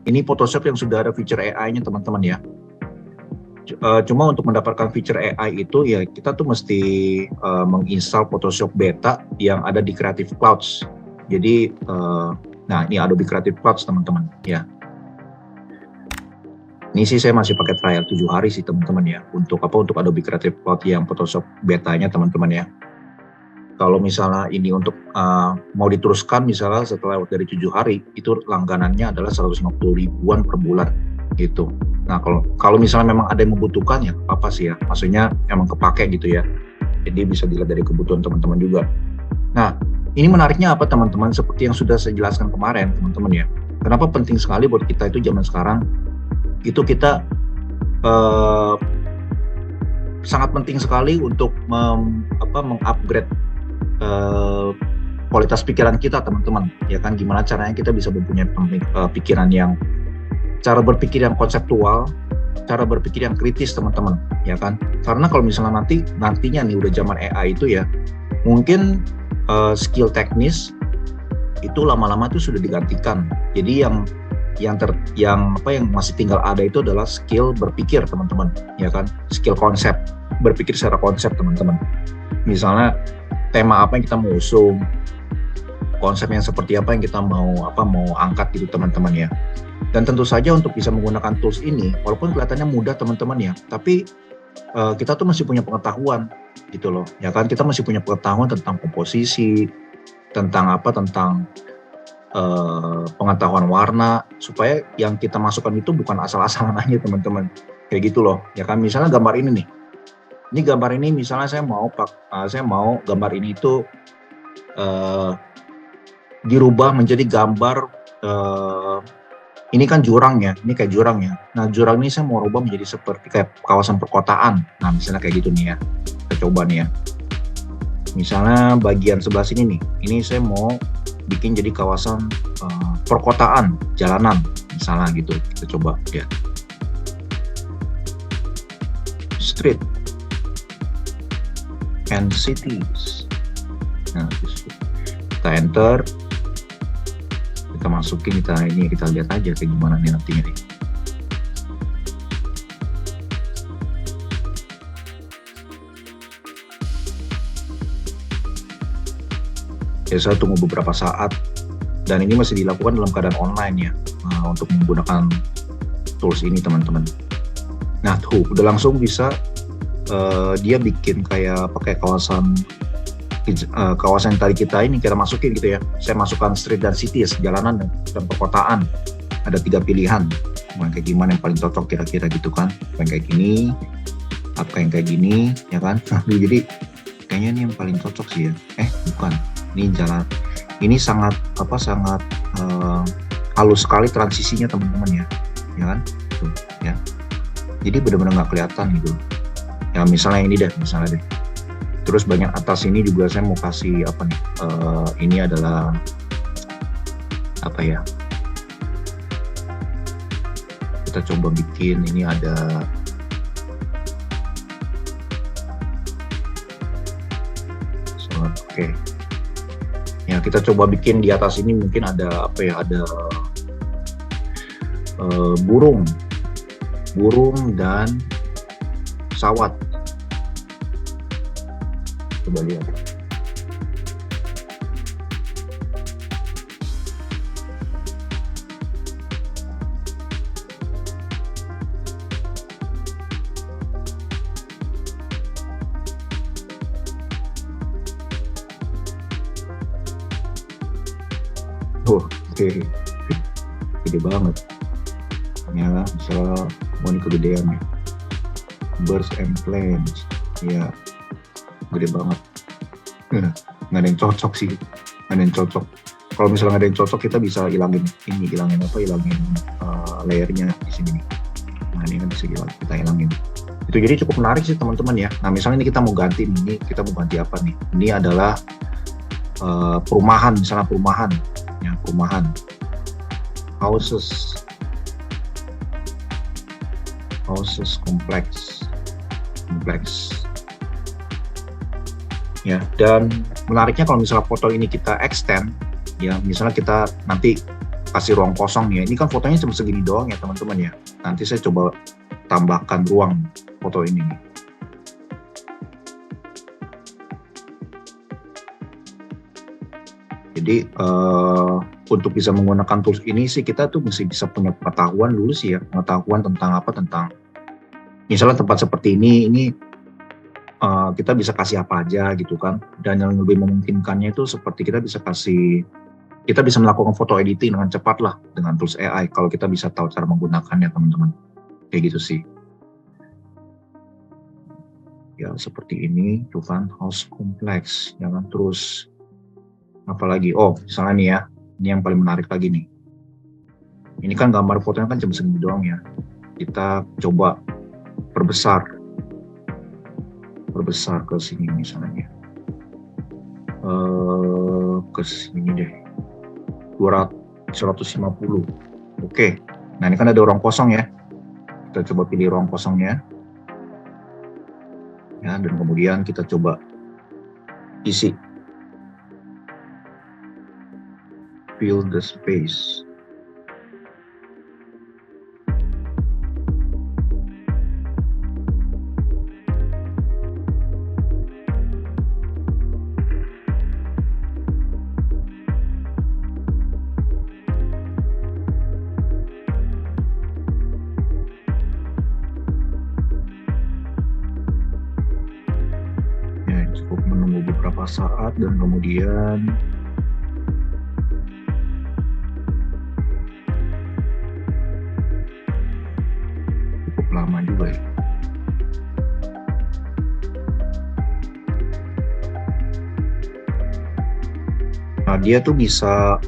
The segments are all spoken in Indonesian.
Ini Photoshop yang sudah ada fitur AI-nya teman-teman ya. Cuma untuk mendapatkan fitur AI itu ya kita tuh mesti menginstal Photoshop Beta yang ada di Creative Cloud. Jadi, nah ini Adobe Creative Cloud teman-teman ya. Ini sih saya masih pakai trial 7 hari sih teman-teman ya. Untuk Adobe Creative Cloud yang Photoshop Beta-nya teman-teman ya. Kalau misalnya ini untuk mau diteruskan misalnya setelah lewat dari 7 hari, itu langganannya adalah 150 ribuan per bulan gitu. Nah kalau misalnya memang ada yang membutuhkan ya apa sih ya, maksudnya emang kepake gitu ya. Jadi bisa dilihat dari kebutuhan teman-teman juga. Nah ini menariknya apa teman-teman, seperti yang sudah saya jelaskan kemarin teman-teman ya. Kenapa penting sekali buat kita itu zaman sekarang, itu kita sangat penting sekali untuk mengupgrade kualitas pikiran kita teman-teman ya kan. Gimana caranya kita bisa mempunyai pikiran yang cara berpikir yang konseptual, cara berpikir yang kritis teman-teman ya kan. Karena kalau misalnya nantinya nih udah zaman AI itu ya, mungkin skill teknis itu lama-lama tuh sudah digantikan. Jadi yang masih tinggal ada itu adalah skill berpikir teman-teman ya kan, skill konsep, berpikir secara konsep teman-teman. Misalnya tema apa yang kita mau usung, konsepnya seperti apa yang kita mau angkat gitu teman-teman ya. Dan tentu saja untuk bisa menggunakan tools ini, walaupun kelihatannya mudah teman-teman ya, tapi kita tuh masih punya pengetahuan gitu loh ya kan. Kita masih punya pengetahuan tentang komposisi, tentang pengetahuan warna, supaya yang kita masukkan itu bukan asal-asalan aja teman-teman kayak gitu loh ya kan. Misalnya gambar ini nih, ini gambar ini misalnya saya mau gambar ini itu dirubah menjadi gambar, ini kan jurang ya, ini kayak jurang ya. Nah jurang ini saya mau rubah menjadi seperti kayak kawasan perkotaan. Nah misalnya kayak gitu nih ya, kita coba nih ya. Misalnya bagian sebelah sini nih, ini saya mau bikin jadi kawasan perkotaan, jalanan, misalnya gitu. Kita coba lihat. Street and cities. Nah, kita enter, kita masukin, kita lihat aja kayak gimana nih nantinya nih. Ya, saya tunggu beberapa saat, dan ini masih dilakukan dalam keadaan online ya, untuk menggunakan tools ini teman-teman. Nah tuh udah langsung bisa dia bikin kayak pakai kawasan yang tadi kita masukin gitu ya. Saya masukkan street dan cities, jalanan dan perkotaan. Ada 3 pilihan, kayak gimana yang paling cocok kira-kira gitu kan. Apa yang kayak gini, apa yang kayak gini ya kan. Jadi kayaknya ini yang paling cocok sih ya. Bukan, ini jalan, ini sangat halus sekali transisinya teman-teman ya kan tuh ya. Jadi benar-benar nggak kelihatan gitu ya. Misalnya ini deh, terus bagian atas ini juga saya mau kasih ini adalah kita coba bikin ini ada oke. Ya kita coba bikin di atas ini mungkin ada ada burung dan pesawat. Coba lihat. Oke. Gede banget. Ya, misalnya ini kegedean ya. Birds and planes. Ya, gede banget. Nggak ada yang cocok sih. Nggak ada yang cocok. Kalau misalnya nggak ada yang cocok, kita bisa hilangin layernya di sini. Nah ini kan bisa kita hilangin. Itu jadi cukup menarik sih teman-teman ya. Nah misalnya ini kita mau ganti apa nih? Ini adalah perumahan, misalnya perumahan. Houses kompleks ya. Dan menariknya kalau misalnya foto ini kita extend ya, misalnya kita nanti kasih ruang kosong ya. Ini kan fotonya cuma segini doang ya teman-teman ya. Nanti saya coba tambahkan ruang foto ini nih. Jadi untuk bisa menggunakan tools ini sih kita tuh mesti bisa punya pengetahuan dulu sih ya, pengetahuan tentang misalnya tempat seperti ini kita bisa kasih apa aja gitu kan. Dan yang lebih memungkinkannya itu seperti kita bisa melakukan foto editing dengan cepat lah dengan tools AI kalau kita bisa tahu cara menggunakannya teman-teman. Kayak gitu sih. Ya seperti ini tuh kan, house complex, ya kan. Terus apalagi, misalnya nih ya, ini yang paling menarik lagi nih. Ini kan gambar fotonya kan cuma segini doang ya. Kita coba perbesar ke sini misalnya. Ke sini deh. 150. Oke. Nah, ini kan ada ruang kosong ya. Kita coba pilih ruang kosongnya. Ya, dan kemudian kita coba isi. Fill the space. Ya, cukup menunggu beberapa saat dan kemudian lama juga ya. Nah, dia tuh bisa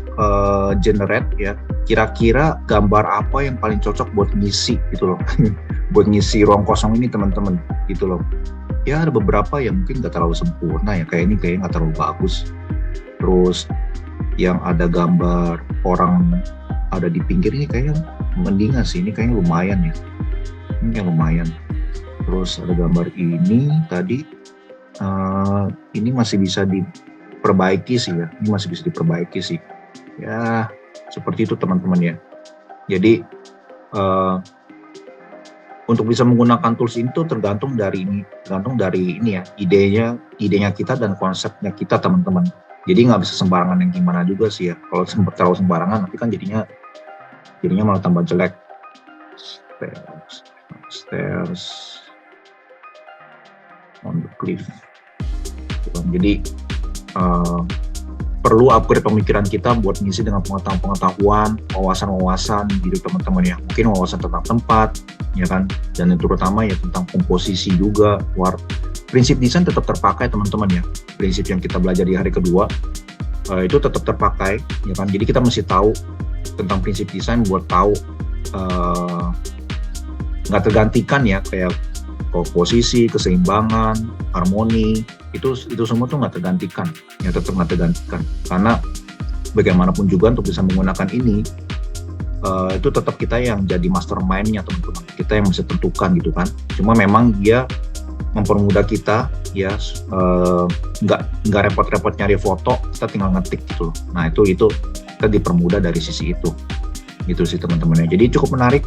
generate ya, kira-kira gambar apa yang paling cocok buat ngisi gitu loh. Buat ngisi ruang kosong ini teman-teman gitu loh. Ya ada beberapa yang mungkin nggak terlalu sempurna ya, kayak ini kayaknya nggak terlalu bagus. Terus yang ada gambar orang ada di pinggir ini kayaknya mendingan sih, ini kayaknya lumayan ya. Ini yang lumayan. Terus ada gambar ini tadi, ini masih bisa diperbaiki sih ya. Ini masih bisa diperbaiki sih. Ya seperti itu teman-teman ya. Jadi untuk bisa menggunakan tools itu tergantung dari ini ya, idenya kita dan konsepnya kita teman-teman. Jadi nggak bisa sembarangan yang gimana juga sih ya. Kalau terlalu sembarangan nanti kan jadinya malah tambah jelek. Stairs on the cliff. Jadi perlu upgrade pemikiran kita buat ngisi dengan pengetahuan, wawasan gitu teman-teman ya. Mungkin wawasan tentang tempat, ya kan, dan yang terutama ya tentang komposisi juga. Prinsip desain tetap terpakai teman-teman ya. Prinsip yang kita belajar di hari kedua itu tetap terpakai, ya kan. Jadi kita mesti tahu tentang prinsip desain buat tahu nggak tergantikan ya, kayak komposisi, keseimbangan, harmoni, itu semua tuh nggak tergantikan, ya tetap nggak tergantikan. Karena bagaimanapun juga untuk bisa menggunakan ini, itu tetap kita yang jadi mastermind-nya teman-teman. Kita yang bisa tentukan gitu kan. Cuma memang dia mempermudah kita ya, nggak repot-repot nyari foto, kita tinggal ngetik gitu. Nah itu kita dipermudah dari sisi itu, gitu sih teman-teman ya. Jadi cukup menarik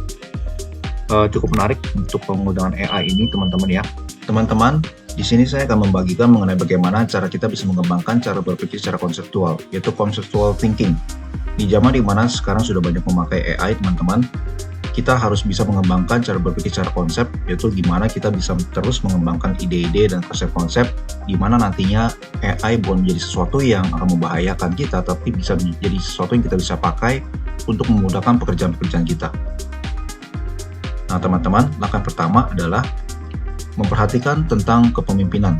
untuk penggunaan AI ini teman-teman ya. Teman-teman, di sini saya akan membagikan mengenai bagaimana cara kita bisa mengembangkan cara berpikir secara konseptual, yaitu conceptual thinking. Di zaman dimana sekarang sudah banyak memakai AI teman-teman, kita harus bisa mengembangkan cara berpikir secara konsep, yaitu gimana kita bisa terus mengembangkan ide-ide dan konsep-konsep, di mana nantinya AI bukan menjadi sesuatu yang akan membahayakan kita, tapi bisa menjadi sesuatu yang kita bisa pakai untuk memudahkan pekerjaan-pekerjaan kita. Nah teman-teman, langkah pertama adalah memperhatikan tentang kepemimpinan.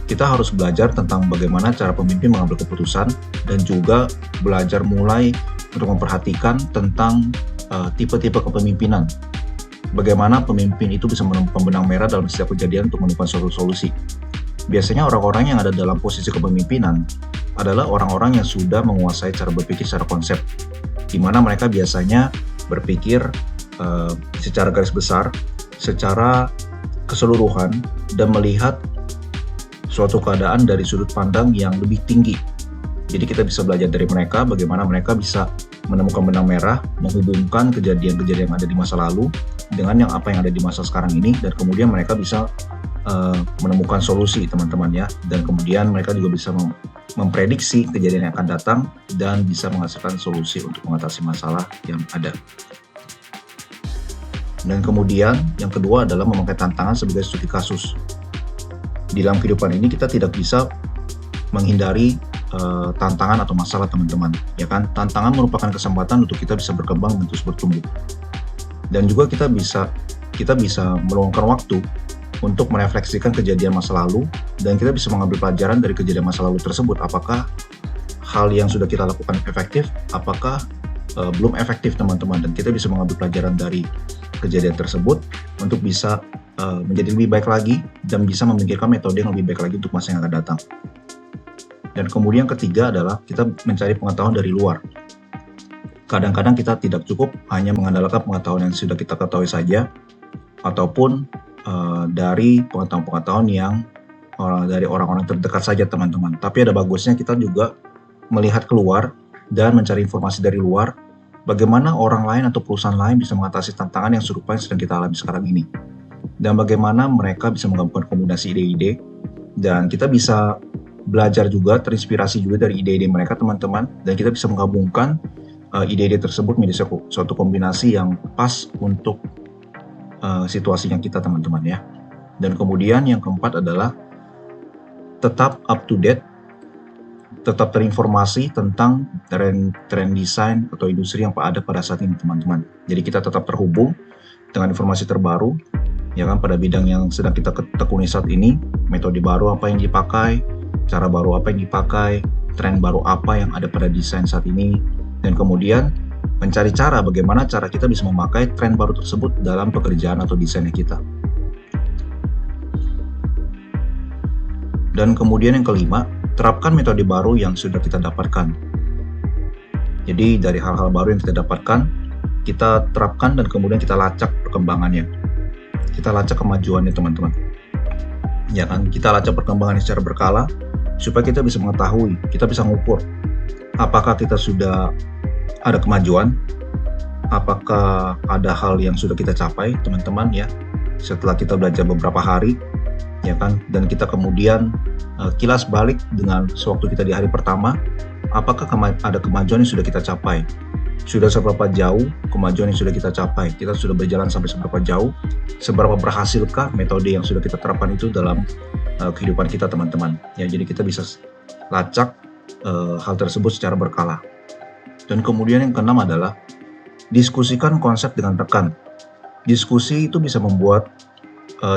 Kita harus belajar tentang bagaimana cara pemimpin mengambil keputusan dan juga belajar mulai untuk memperhatikan tentang tipe-tipe kepemimpinan. Bagaimana pemimpin itu bisa menemukan benang merah dalam setiap kejadian untuk menemukan suatu solusi. Biasanya orang-orang yang ada dalam posisi kepemimpinan adalah orang-orang yang sudah menguasai cara berpikir secara konsep, di mana mereka biasanya berpikir secara garis besar, secara keseluruhan, dan melihat suatu keadaan dari sudut pandang yang lebih tinggi. Jadi kita bisa belajar dari mereka bagaimana mereka bisa menemukan benang merah, menghubungkan kejadian-kejadian yang ada di masa lalu dengan apa yang ada di masa sekarang ini, dan kemudian mereka bisa menemukan solusi, teman-teman ya. Dan kemudian mereka juga bisa memprediksi kejadian yang akan datang dan bisa menghasilkan solusi untuk mengatasi masalah yang ada. Dan kemudian yang kedua adalah memakai tantangan sebagai studi kasus. Di dalam kehidupan ini kita tidak bisa menghindari tantangan atau masalah, teman-teman, ya kan? Tantangan merupakan kesempatan untuk kita bisa berkembang dan terus bertumbuh. Dan juga kita bisa meluangkan waktu untuk merefleksikan kejadian masa lalu, dan kita bisa mengambil pelajaran dari kejadian masa lalu tersebut. Apakah hal yang sudah kita lakukan efektif, apakah belum efektif, teman-teman. Dan kita bisa mengambil pelajaran dari kejadian tersebut untuk bisa menjadi lebih baik lagi dan bisa memikirkan metode yang lebih baik lagi untuk masa yang akan datang. Dan kemudian ketiga adalah kita mencari pengetahuan dari luar. Kadang-kadang kita tidak cukup hanya mengandalkan pengetahuan yang sudah kita ketahui saja, ataupun dari pengetahuan-pengetahuan yang dari orang-orang terdekat saja, teman-teman. Tapi ada bagusnya kita juga melihat keluar dan mencari informasi dari luar, bagaimana orang lain atau perusahaan lain bisa mengatasi tantangan yang serupa yang sedang kita alami sekarang ini. Dan bagaimana mereka bisa menggabungkan kombinasi ide-ide, dan kita bisa belajar juga, terinspirasi juga dari ide-ide mereka, teman-teman. Dan kita bisa menggabungkan ide-ide tersebut menjadi suatu kombinasi yang pas untuk situasinya kita, teman-teman ya. Dan kemudian yang keempat adalah tetap up to date, tetap terinformasi tentang tren desain atau industri yang ada pada saat ini, teman-teman. Jadi kita tetap terhubung dengan informasi terbaru, ya kan, pada bidang yang sedang kita tekuni saat ini, metode baru apa yang dipakai, cara baru apa yang dipakai, tren baru apa yang ada pada desain saat ini, dan kemudian mencari cara bagaimana cara kita bisa memakai tren baru tersebut dalam pekerjaan atau desainnya kita. Dan kemudian yang kelima, terapkan metode baru yang sudah kita dapatkan. Jadi dari hal-hal baru yang kita dapatkan, kita terapkan dan kemudian kita lacak perkembangannya. Kita lacak kemajuannya, teman-teman. Ya kan, kita lacak perkembangannya secara berkala supaya kita bisa mengetahui, kita bisa mengukur apakah kita sudah ada kemajuan, apakah ada hal yang sudah kita capai, teman-teman ya, setelah kita belajar beberapa hari, ya kan, dan kita kemudian kilas balik dengan sewaktu kita di hari pertama, apakah ada kemajuan yang sudah kita capai, sudah seberapa jauh kemajuan yang sudah kita capai, kita sudah berjalan sampai seberapa jauh, seberapa berhasilkah metode yang sudah kita terapkan itu dalam kehidupan kita, teman-teman ya. Jadi kita bisa lacak hal tersebut secara berkala. Dan kemudian yang keenam adalah diskusikan konsep dengan rekan. Diskusi itu bisa membuat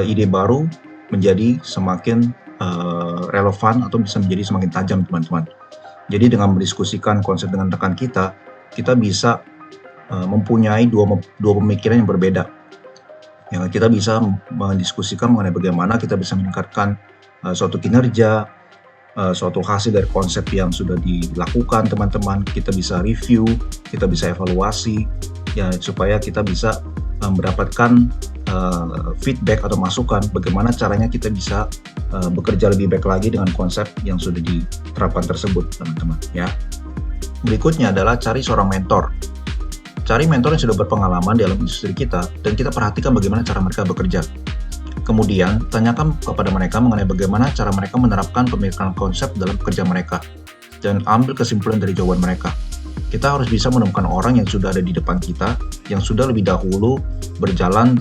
ide baru menjadi semakin relevan atau bisa menjadi semakin tajam, teman-teman. Jadi dengan mendiskusikan konsep dengan rekan kita bisa mempunyai dua pemikiran yang berbeda. Ya, kita bisa mendiskusikan mengenai bagaimana kita bisa meningkatkan suatu kinerja, suatu hasil dari konsep yang sudah dilakukan, teman-teman. Kita bisa review, kita bisa evaluasi, ya, supaya kita bisa mendapatkan feedback atau masukan bagaimana caranya kita bisa bekerja lebih baik lagi dengan konsep yang sudah diterapkan tersebut, teman-teman ya. Berikutnya adalah cari seorang mentor. Cari mentor yang sudah berpengalaman dalam industri kita, dan kita perhatikan bagaimana cara mereka bekerja. Kemudian, tanyakan kepada mereka mengenai bagaimana cara mereka menerapkan pemikiran konsep dalam pekerjaan mereka, dan ambil kesimpulan dari jawaban mereka. Kita harus bisa menemukan orang yang sudah ada di depan kita, yang sudah lebih dahulu berjalan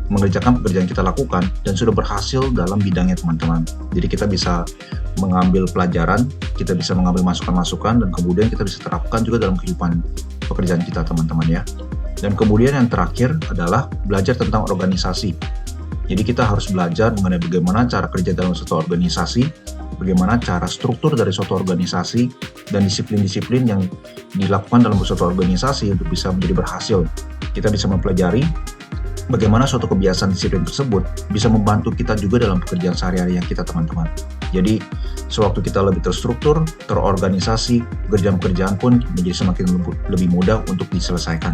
mengerjakan pekerjaan yang kita lakukan, dan sudah berhasil dalam bidangnya, teman-teman. Jadi kita bisa mengambil pelajaran, kita bisa mengambil masukan-masukan, dan kemudian kita bisa terapkan juga dalam kehidupan pekerjaan kita, teman-teman ya. Dan kemudian yang terakhir adalah belajar tentang organisasi. Jadi kita harus belajar mengenai bagaimana cara kerja dalam suatu organisasi, bagaimana cara struktur dari suatu organisasi, dan disiplin-disiplin yang dilakukan dalam suatu organisasi untuk bisa menjadi berhasil. Kita bisa mempelajari bagaimana suatu kebiasaan disiplin tersebut bisa membantu kita juga dalam pekerjaan sehari-hari yang kita, teman-teman. Jadi sewaktu kita lebih terstruktur, terorganisasi, pekerjaan pun menjadi semakin lebih mudah untuk diselesaikan.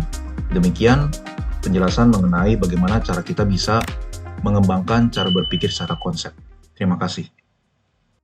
Demikian penjelasan mengenai bagaimana cara kita bisa mengembangkan cara berpikir secara konsep. Terima kasih.